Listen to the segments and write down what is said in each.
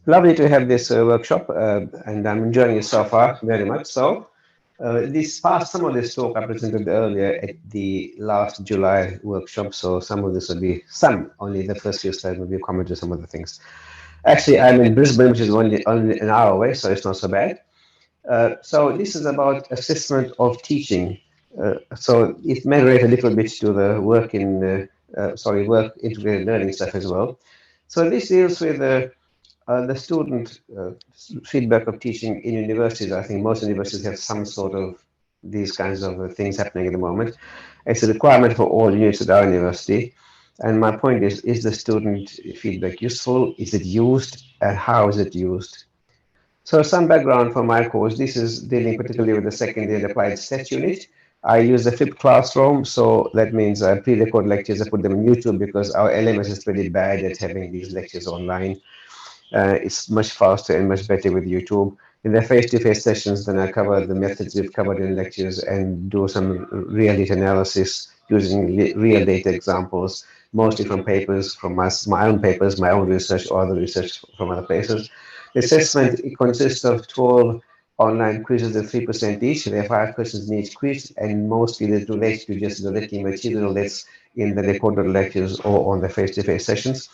Lovely to have this workshop, and I'm enjoying it so far very much. So, this past some of this talk I presented earlier at the last July workshop. So some of this will be some only the first few slides will be a comment to some of the things. Actually, I'm in Brisbane, which is only an hour away, so it's not so bad. So this is about assessment of teaching. So it may relate a little bit to the work integrated learning stuff as well. So this deals with the student feedback of teaching in universities. I think most universities have some sort of these kinds of things happening at the moment. It's a requirement for all units at our university. And my point is the student feedback useful? Is it used? And how is it used? So some background for my course. This is dealing particularly with the secondary and applied stats unit. I use a flipped classroom, so that means I pre-record lectures, I put them on YouTube because our LMS is pretty bad at having these lectures online. It's much faster and much better with YouTube. In the face-to-face sessions, then I cover the methods we've covered in lectures and do some real data analysis using real data examples, mostly from papers, from my own papers, my own research, or other research from other places. The assessment it consists of 12 online quizzes of 3% each. There are 5 questions in each quiz, and mostly they relate to just the written material that's in the recorded lectures or on the face-to-face sessions.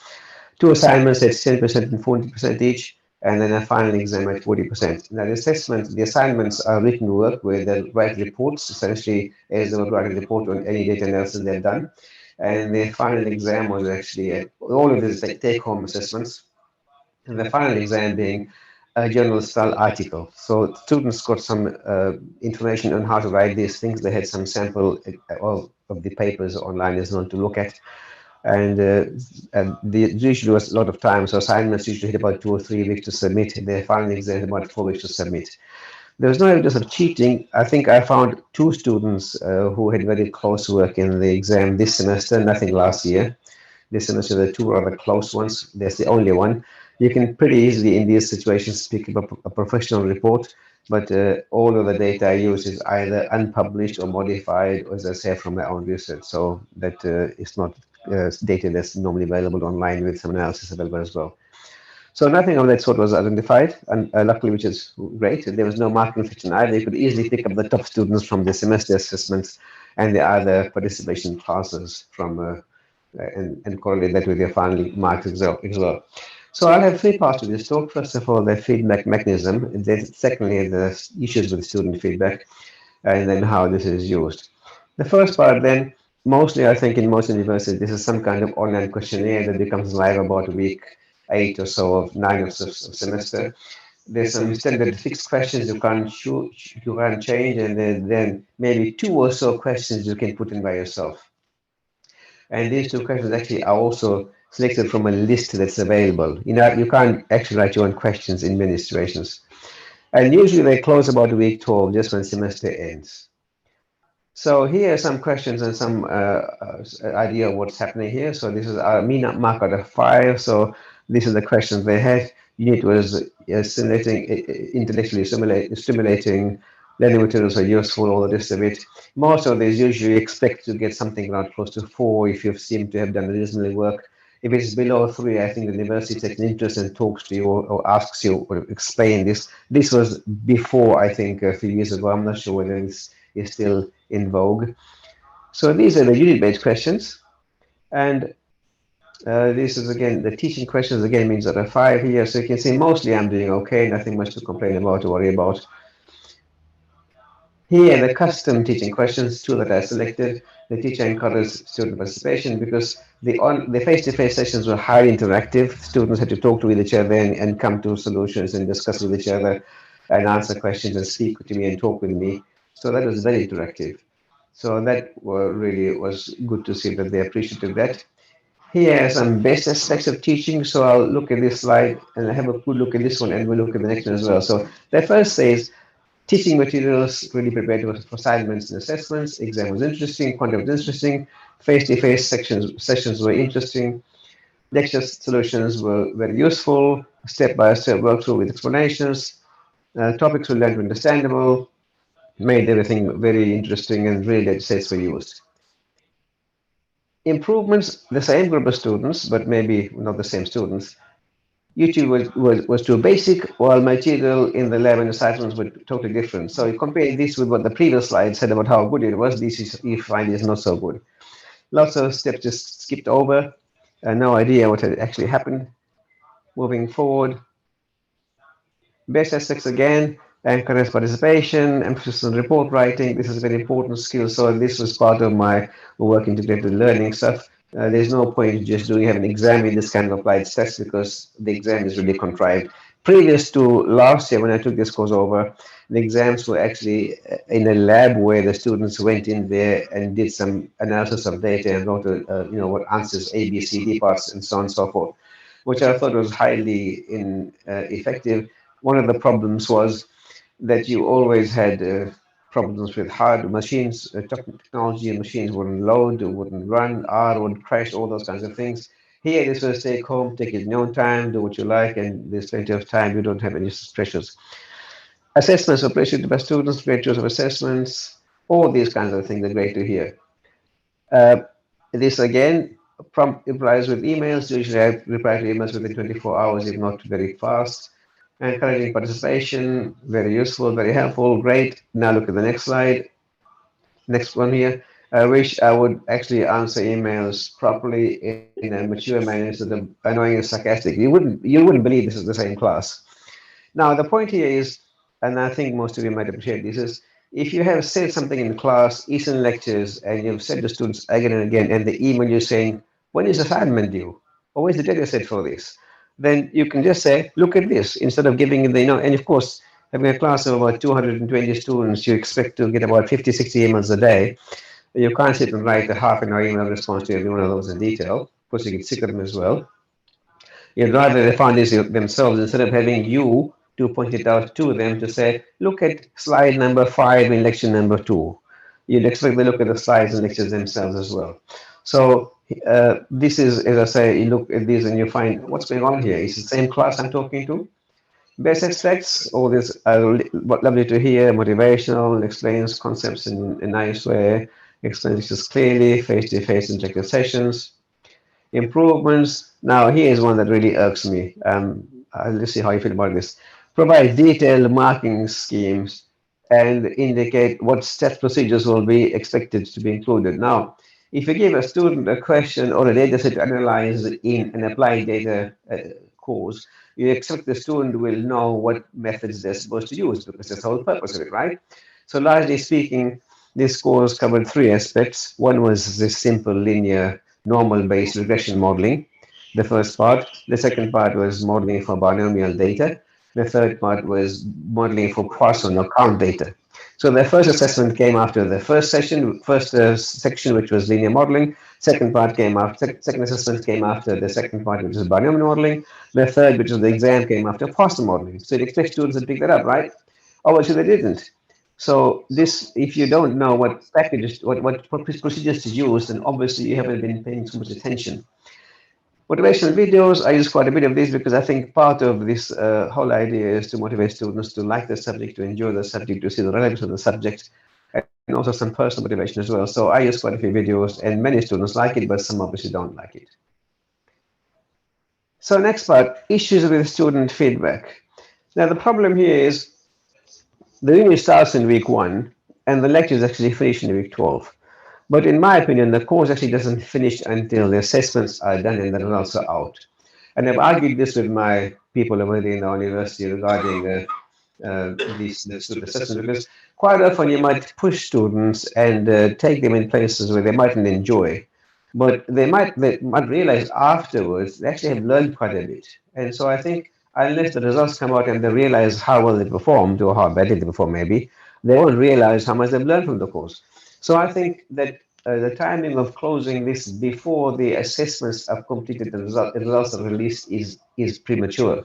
Two assignments at 10% and 40% each, and then a final exam at 40%. Now, the assignments are written work where they write reports, essentially as they would write a report on any data analysis they've done. And the final exam was actually all of these take-home assessments, and the final exam being a journal style article. So students got some information on how to write these things. They had some sample of the papers online as well to look at, and usually was a lot of time. So assignments usually had about 2 or 3 weeks to submit. The final exam had about 4 weeks to submit. There was no evidence of cheating. I think I found two students who had very close work in the exam this semester, nothing last year. This semester, the two rather close ones. That's the only one. You can pretty easily, in these situations, pick up a professional report, but all of the data I use is either unpublished or modified, or as I say, from my own research. So that is not data that's normally available online with some analysis available as well. So nothing of that sort was identified, and luckily, which is great. There was no marking fiction either. You could easily pick up the top students from the semester assessments and the other participation classes from and correlate that with your final marks as well. So I'll have three parts to this talk. First of all, the feedback mechanism, and then secondly, the issues with student feedback, and then how this is used. The first part then, mostly I think in most universities, this is some kind of online questionnaire that becomes live about week 8 or so of 9 of semester. There's some standard fixed questions you can't change, and then maybe two or so questions you can put in by yourself. And these two questions actually are also selected from a list that's available. You can't actually write your own questions in many situations. And usually they close about week 12, just when semester ends. So here are some questions and some idea of what's happening here. So this is our mean mark out of 5. So these are the questions they had. Unit was stimulating, intellectually stimulating, learning materials are useful, all the rest of it. Most of these usually expect to get something around close to 4 if you seem to have done reasonably work. If it's below 3, I think the university takes an interest and talks to you or asks you or explain this. This was before, I think, a few years ago. I'm not sure whether this is still in vogue. So these are the unit-based questions. And this is again, the teaching questions again means that are 5 here. So you can see mostly I'm doing okay, nothing much to complain about or worry about. Here, the custom teaching questions, two that I selected. The teacher encourages student participation because the face-to-face sessions were highly interactive. Students had to talk to each other and come to solutions and discuss with each other and answer questions and speak to me and talk with me. So that was very interactive. So that really was good to see that they appreciated that. Here are some best aspects of teaching. So I'll look at this slide and have a good look at this one, and we'll look at the next one as well. So the first says teaching materials really prepared for assignments and assessments. Exam was interesting, content was interesting, face-to-face sessions were interesting, lecture solutions were very useful, step-by-step workthrough with explanations, topics were learned understandable, made everything very interesting and really data sets were used. Improvements, the same group of students, but maybe not the same students. YouTube was too basic, while material in the lab and assignments were totally different. So you compare this with what the previous slide said about how good it was. This is, you find, is not so good. Lots of steps just skipped over. No idea what had actually happened. Moving forward, best aspects again, encourage participation, emphasis on report writing. This is a very important skill. So this was part of my work integrated learning stuff. There's no point just doing have an exam in this kind of applied tests because the exam is really contrived. Previous to last year when I took this course over, the exams were actually in a lab where the students went in there and did some analysis of data and wrote, what answers A, B, C, D parts and so on and so forth, which I thought was highly effective. One of the problems was that you always had problems with hard machines, technology and machines wouldn't load, wouldn't run, R would crash, all those kinds of things. Here, this was take home, take it in your own time, do what you like, and there's plenty of time. You don't have any pressures. Assessments are appreciated by students, great choice of assessments, all these kinds of things are great to hear. Uh, this again, prompt replies with emails. Usually I reply to emails within 24 hours, if not very fast. Encouraging participation, very useful, very helpful, great. Now look at the next slide. Next one here. I wish I would actually answer emails properly in a mature manner instead of annoying and sarcastic. You wouldn't believe this is the same class. Now, the point here is, and I think most of you might appreciate this, is if you have said something in class, Eastern lectures, and you've said to students again and again, and they email you saying, when is assignment due? Or where's the data set for this? Then you can just say, look at this, instead of giving the, and of course, having a class of about 220 students, you expect to get about 50, 60 emails a day. You can't sit and write a half an hour email response to every one of those in detail, putting it secret as well. You'd rather they find this themselves instead of having you to point it out to them to say, look at slide number 5 in lecture number 2. You'd expect they look at the slides and lectures themselves as well. So this is, as I say, you look at this and you find what's going on here. Is it the same class I'm talking to? Best aspects, all this lovely to hear, motivational, explains concepts in a nice way, explains this clearly, face-to-face interactive sessions. Improvements. Now, here's one that really irks me. Let's see how you feel about this. Provide detailed marking schemes and indicate what steps procedures will be expected to be included. Now, if you give a student a question or a data set to analyze in an applied data course, you expect the student will know what methods they're supposed to use because that's the whole purpose of it, right? So largely speaking, this course covered three aspects. One was this simple linear normal-based regression modeling, the first part. The second part was modeling for binomial data. The third part was modeling for Poisson or count data. So the first assessment came after the first section, which was linear modeling. Second part came after, second assessment came after the second part, which is binomial modeling. The third, which was the exam, came after Poisson modeling. So you'd expect students to pick that up, right? Obviously they didn't. So this, if you don't know what packages, what procedures to use, then obviously you haven't been paying too much attention. Motivational videos, I use quite a bit of these because I think part of this whole idea is to motivate students to like the subject, to enjoy the subject, to see the relevance of the subject, and also some personal motivation as well. So I use quite a few videos, and many students like it, but some obviously don't like it. So next part, issues with student feedback. Now the problem here is the unit starts in week 1, and the lectures actually finish in week 12. But in my opinion, the course actually doesn't finish until the assessments are done and the results are out. And I've argued this with my people over there in the university regarding the student assessment, because quite often you might push students and take them in places where they mightn't enjoy, but they might realize afterwards they actually have learned quite a bit. And so I think unless the results come out and they realize how well they performed or how badly they performed, maybe they won't realize how much they've learned from the course. So I think that the timing of closing this before the assessments are completed and the results are released is premature.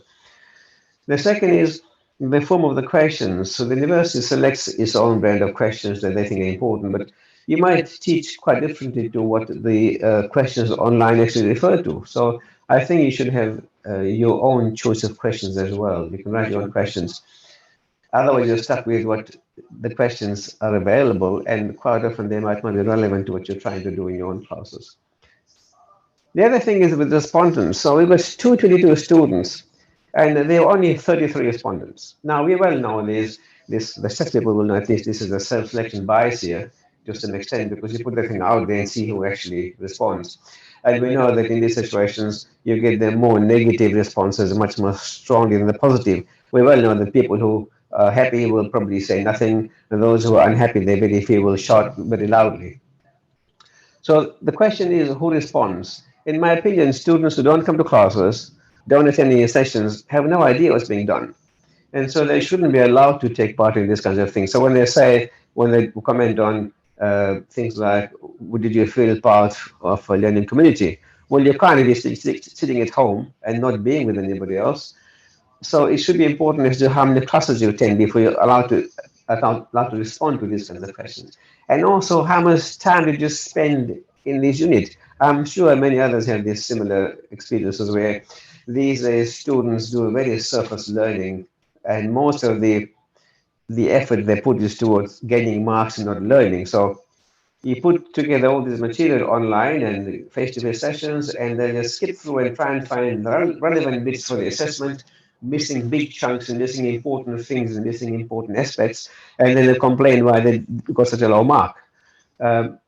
The second is the form of the questions. So the university selects its own brand of questions that they think are important, but you might teach quite differently to what the questions online actually refer to. So I think you should have your own choice of questions as well. You can write your own questions. Otherwise, you're stuck with what the questions are available, and quite often they might not be relevant to what you're trying to do in your own classes. The other thing is with respondents. So we've got 222 students. and there were only 33 respondents. Now, we well know the such people will know at least this is a self-selection bias here to some extent because you put the thing out there and see who actually responds. And we know that in these situations, you get the more negative responses much more strongly than the positive. We well know that people who are happy will probably say nothing, and those who are unhappy, they very few will shout very loudly. So the question is who responds? In my opinion, students who don't come to classes, don't attend any sessions, have no idea what's being done. And so they shouldn't be allowed to take part in this kinds of things. So when they comment on things like, did you feel part of a learning community? Well, you can't be sitting at home and not being with anybody else. So it should be important as to how many classes you attend before you're allowed to respond to these kinds of questions. And also, how much time did you spend in this unit? I'm sure many others have these similar experiences where these students do very surface learning, and most of the effort they put is towards gaining marks and not learning. So you put together all this material online and face-to-face sessions, and then you skip through and try and find relevant bits for the assessment, missing big chunks and missing important things and missing important aspects, and then they complain why they got such a low mark.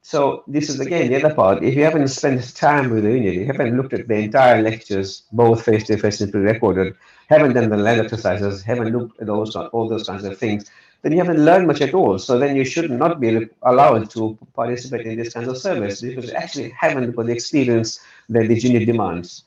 So this is again the other part. If you haven't spent time with the unit, you haven't looked at the entire lectures, both face-to-face and pre-recorded, haven't done the lab exercises, haven't looked at all those kinds of things, then you haven't learned much at all. So then you should not be allowed to participate in this kind of service because you actually haven't got the experience that the unit demands.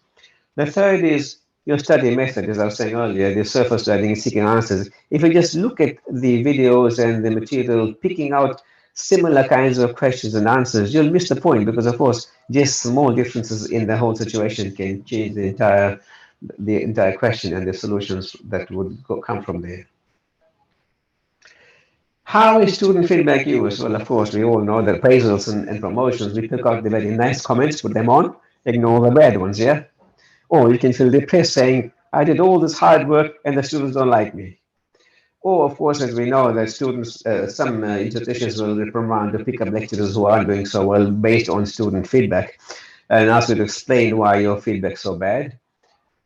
The third is your study method, as I was saying earlier, the surface learning, seeking answers. If you just look at the videos and the material, picking out similar kinds of questions and answers, you'll miss the point because, of course, just small differences in the whole situation can change the entire question and the solutions that would come from there. How is student feedback used? Well, of course, we all know that appraisals and promotions, we pick out the very nice comments, put them on, ignore the bad ones, yeah? Or you can feel depressed saying, I did all this hard work and the students don't like me. Or, of course, as we know, that students, some institutions will reprimand or pick up lecturers who aren't doing so well based on student feedback and ask you to explain why your feedback's so bad.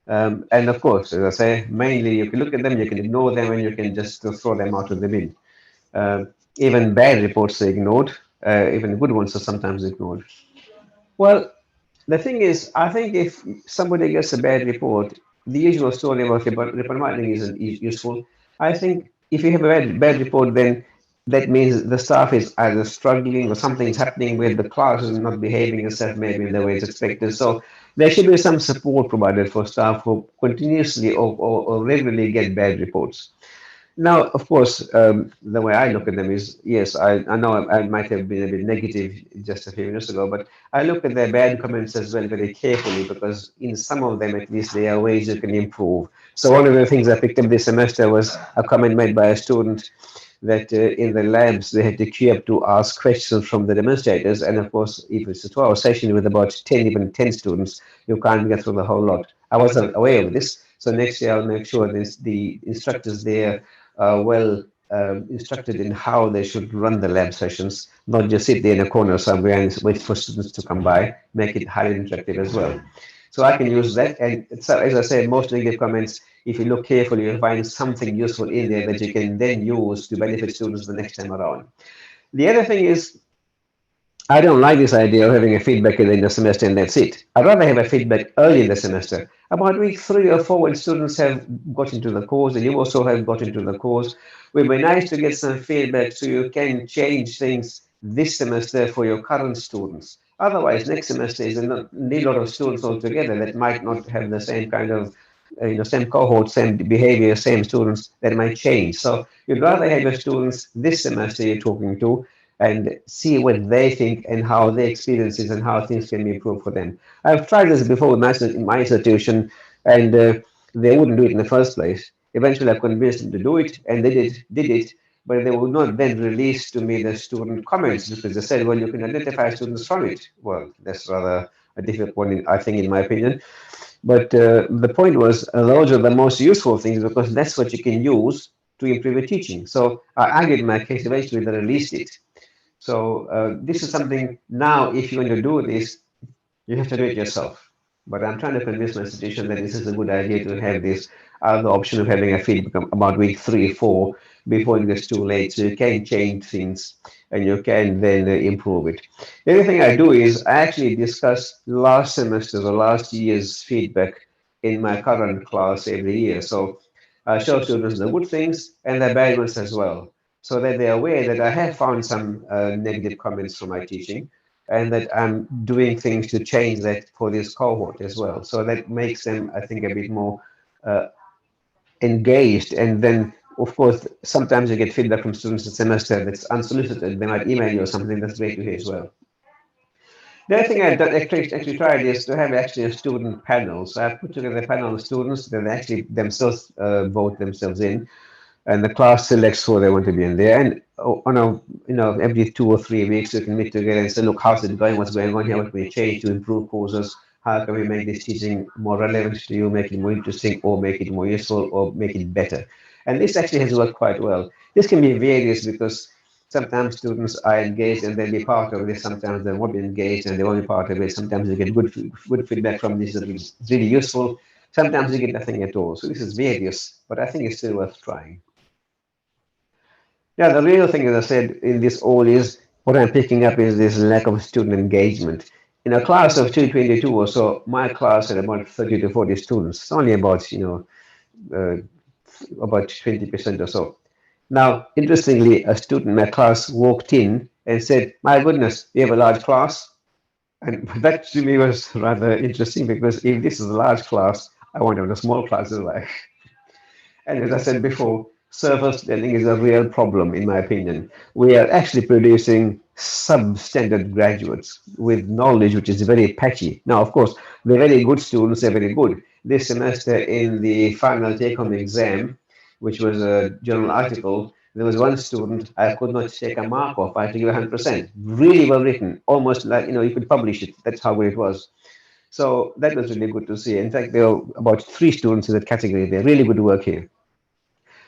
And of course, as I say, mainly you can look at them, you can ignore them, and you can just throw them out of the bin. Uh, Even bad reports are ignored, even good ones are sometimes ignored. Well, the thing is, I think if somebody gets a bad report, the usual story about reprimanding isn't useful. I think if you have a bad report, then that means the staff is either struggling or something's happening where the class is not behaving itself maybe in the way it's expected. So there should be some support provided for staff who continuously or regularly get bad reports. Now, of course, the way I look at them is, yes, I know I might have been a bit negative just a few minutes ago, but I look at their bad comments as well very carefully because in some of them, at least, there are ways you can improve. So one of the things I picked up this semester was a comment made by a student that in the labs they had to queue up to ask questions from the demonstrators, and of course, if it's a 12-hour session with about 10, even 10 students, you can't get through the whole lot. I wasn't aware of this, so next year I'll make sure the instructors there well instructed in how they should run the lab sessions, not just sit there in a corner somewhere and wait for students to come by, make it highly interactive as well. So I can use that. And so, as I said, most negative comments, if you look carefully, you'll find something useful in there that you can then use to benefit students the next time around. The other thing is, I don't like this idea of having a feedback at the end of the semester and that's it. I'd rather have a feedback early in the semester. About week 3 or 4, when students have got into the course and you also have got into the course, it would be nice to get some feedback so you can change things this semester for your current students. Otherwise, next semester is a lot of students altogether that might not have the same kind of same cohort, same behavior, same students that might change. So you'd rather have your students this semester you're talking to and see what they think and how their experiences and how things can be improved for them. I've tried this before with in my institution, and they wouldn't do it in the first place. Eventually, I convinced them to do it, and they did it, but they would not then release to me the student comments because they said, well, you can identify students from it. Well, that's rather a difficult one, I think, in my opinion. But the point was, those are the most useful things because that's what you can use to improve your teaching. So I argued in my case, eventually they released it. So this is something now, if you're going to do this, you have to do it yourself. But I'm trying to convince my institution that this is a good idea to have this the option of having a feedback about week 3 or 4 before it gets too late. So you can change things and you can then improve it. The other thing I do is I actually discuss last semester's or last year's feedback in my current class every year. So I show students the good things and the bad ones as well, so that they're aware that I have found some negative comments from my teaching and that I'm doing things to change that for this cohort as well. So that makes them, I think, a bit more uh, engaged. And then, of course, sometimes you get feedback from students the semester that's unsolicited. They might email you or something. That's great to hear as well. The other thing I've done, actually tried is to have actually a student panel. So I've put together a panel of students that actually themselves vote themselves in, and the class selects who they want to be in there. And on a every 2 or 3 weeks you can meet together and say, look, how's it going? What's going on here? What can we change to improve courses? How can we make this teaching more relevant to you, make it more interesting, or make it more useful, or make it better? And this actually has worked quite well. This can be various because sometimes students are engaged and they'll be part of this. Sometimes they won't be engaged and they won't be part of it. Sometimes you get good feedback from this that is really useful. Sometimes you get nothing at all. So this is various, but I think it's still worth trying. Yeah, the real thing, as I said, in this all is what I'm picking up is this lack of student engagement. In a class of 222 or so, my class had about 30 to 40 students. It's only about, about 20% or so. Now, interestingly, a student in my class walked in and said, "My goodness, we have a large class." And that to me was rather interesting because if this is a large class, I want to have a small class as well. And as I said before, surface learning is a real problem, in my opinion. We are actually producing substandard graduates with knowledge which is very patchy. Now, of course, the very good students are very good. This semester, in the final take home exam, which was a journal article, there was one student I could not take a mark off. I had to give 100%. Really well written, almost like you could publish it. That's how good it was. So that was really good to see. In fact, there were about 3 students in that category. They're really good work here.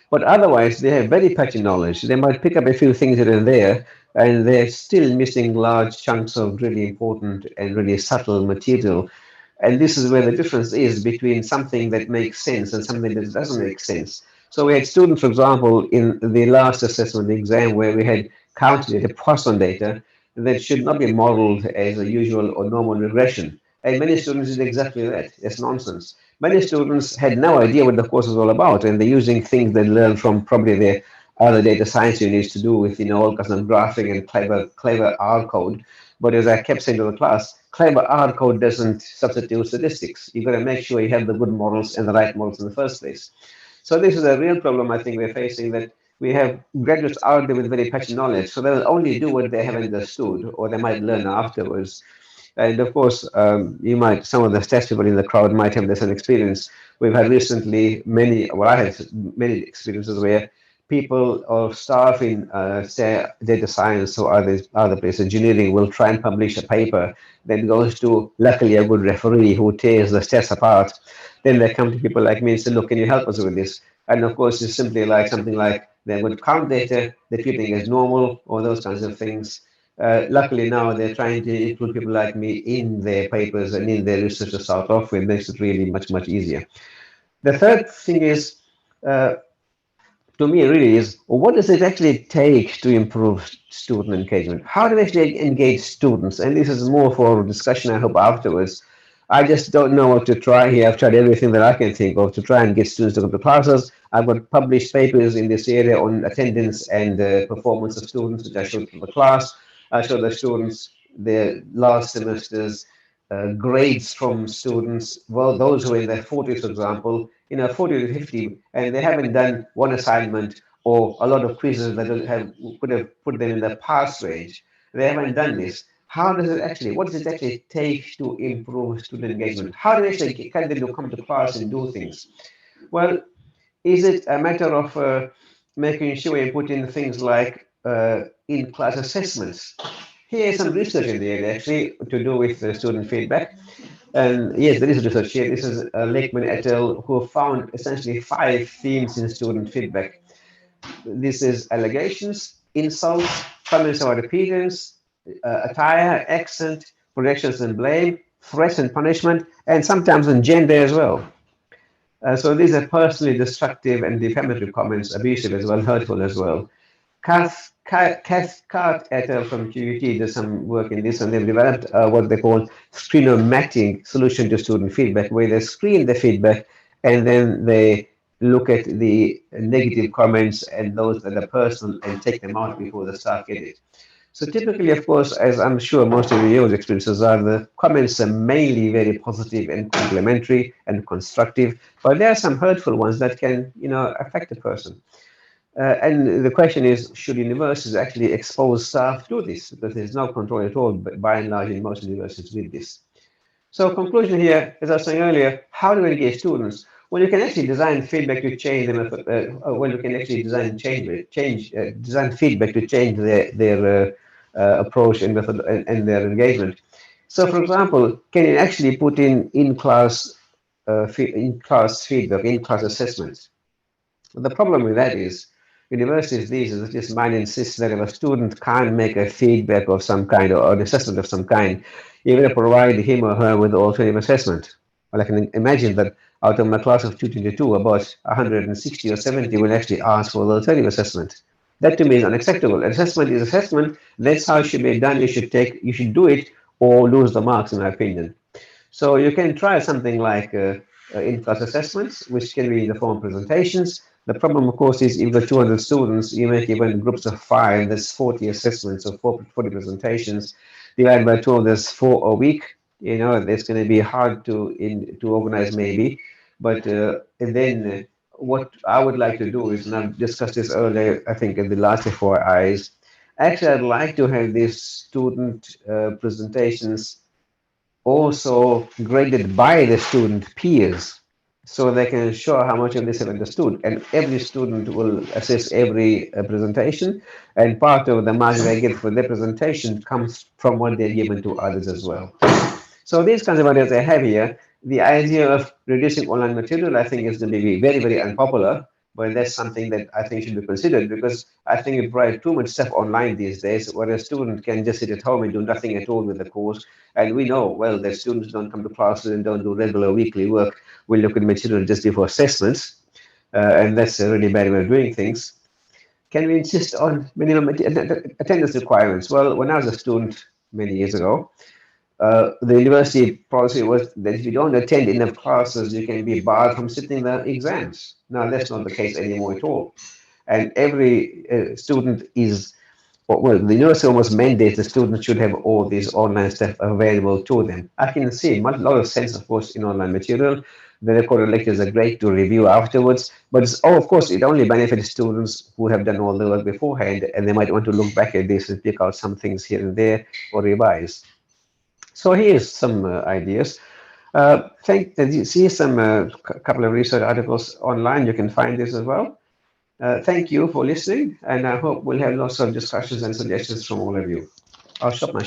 But otherwise, they have very patchy knowledge. They might pick up a few things here and there, and they're still missing large chunks of really important and really subtle material. And this is where the difference is between something that makes sense and something that doesn't make sense. So we had students, for example, in the last assessment exam where we had counter data, Poisson data, that should not be modeled as a usual or normal regression. And many students did exactly that. It's nonsense. Many students had no idea what the course was all about, and they're using things they learned from probably their other data science units to do with, all kinds of graphing and clever R code. But as I kept saying to the class, clever R code doesn't substitute statistics. You've got to make sure you have the good models and the right models in the first place. So this is a real problem I think we're facing, that we have graduates out there with very patchy knowledge, so they'll only do what they have understood, or they might learn afterwards. And of course, some of the stats people in the crowd might have the same experience. We've had recently I had many experiences where people or staff in, say, data science or other places, engineering, will try and publish a paper that goes to, luckily, a good referee who tears the stats apart. Then they come to people like me and say, look, can you help us with this? And of course, it's simply like something like they're going to count data that you think is normal or those kinds of things. Luckily now they're trying to include people like me in their papers and in their research to start off with. Makes it really much, much easier. The third thing is, uh, to me, really is, what does it actually take to improve student engagement? How do we actually engage students? And this is more for discussion, I hope, afterwards. I just don't know what to try here. I've tried everything that I can think of to try and get students to come to classes. I've got published papers in this area on attendance and performance of students, which I showed to the class. I showed the students their last semester's grades from students, well, those who are in their 40s, for example, 40 to 50, and they haven't done one assignment or a lot of quizzes that could have put them in the pass range. They haven't done this. What does it actually take to improve student engagement? How do we actually get them to come to class and do things? Well, is it a matter of making sure you put in things like in-class assessments? Here's some research in the area actually to do with student feedback. And yes, there is research here. This is Lakeman et al., who found essentially 5 themes in student feedback. This is allegations, insults, comments about appearance, attire, accent, projections and blame, threats and punishment, and sometimes on gender as well. So these are personally destructive and defamatory comments, abusive as well, hurtful as well. Cathcart et al. From QUT did some work in this, and they've developed what they call screenomatic solution to student feedback, where they screen the feedback and then they look at the negative comments and those that are personal and take them out before the staff get it. So typically, of course, as I'm sure most of your experiences are, the comments are mainly very positive and complimentary and constructive, but there are some hurtful ones that can, affect a person. And the question is, should universities actually expose staff to this? Because there's no control at all, by and large, in most universities with this. So conclusion here, as I was saying earlier, how do we engage students? Well, you can actually design feedback to change them. Well, you can actually design feedback to change their approach and method and their engagement. So, for example, can you actually put in class feedback, in-class assessments? The problem with that is universities these days just might insist that if a student can't make a feedback of some kind or an assessment of some kind, you're going to provide him or her with alternative assessment. Well, I can imagine that out of my class of 222, about 160 or 70 will actually ask for the alternative assessment. That to me is unacceptable. Assessment is assessment. That's how it should be done. You should do it or lose the marks, in my opinion. So you can try something like in-class assessments, which can be in the form of presentations. The problem, of course, is you've got 200 students, you make even groups of 5, there's 40 assessments or 40 presentations. Divided by 2, there's 4 a week. That's going to be hard to organize maybe. But then what I would like to do is, and I've discussed this earlier, I think in the last 4 eyes, actually I'd like to have these student presentations also graded by the student peers so they can show how much of this have understood. And every student will assess every presentation, and part of the mark they get for their presentation comes from what they're given to others as well. So these kinds of ideas I have here, the idea of reducing online material, I think is going to be very, very unpopular, but that's something that I think should be considered because I think we provide too much stuff online these days, where a student can just sit at home and do nothing at all with the course. And we know, well, that students don't come to classes and don't do regular weekly work. We look at material just before assessments, and that's a really bad way of doing things. Can we insist on minimum attendance requirements? Well, when I was a student many years ago, the university policy was that if you don't attend enough classes, you can be barred from sitting the exams. Now, that's not the case anymore at all. And every student is, well, the university almost mandates the students should have all these online stuff available to them. I can see a lot of sense, of course, in online material. The recorded lectures are great to review afterwards, but of course, it only benefits students who have done all the work beforehand, and they might want to look back at this and pick out some things here and there or revise. So here's some ideas. You see some couple of research articles online. You can find this as well. Thank you for listening, and I hope we'll have lots of discussions and suggestions from all of you. I'll stop my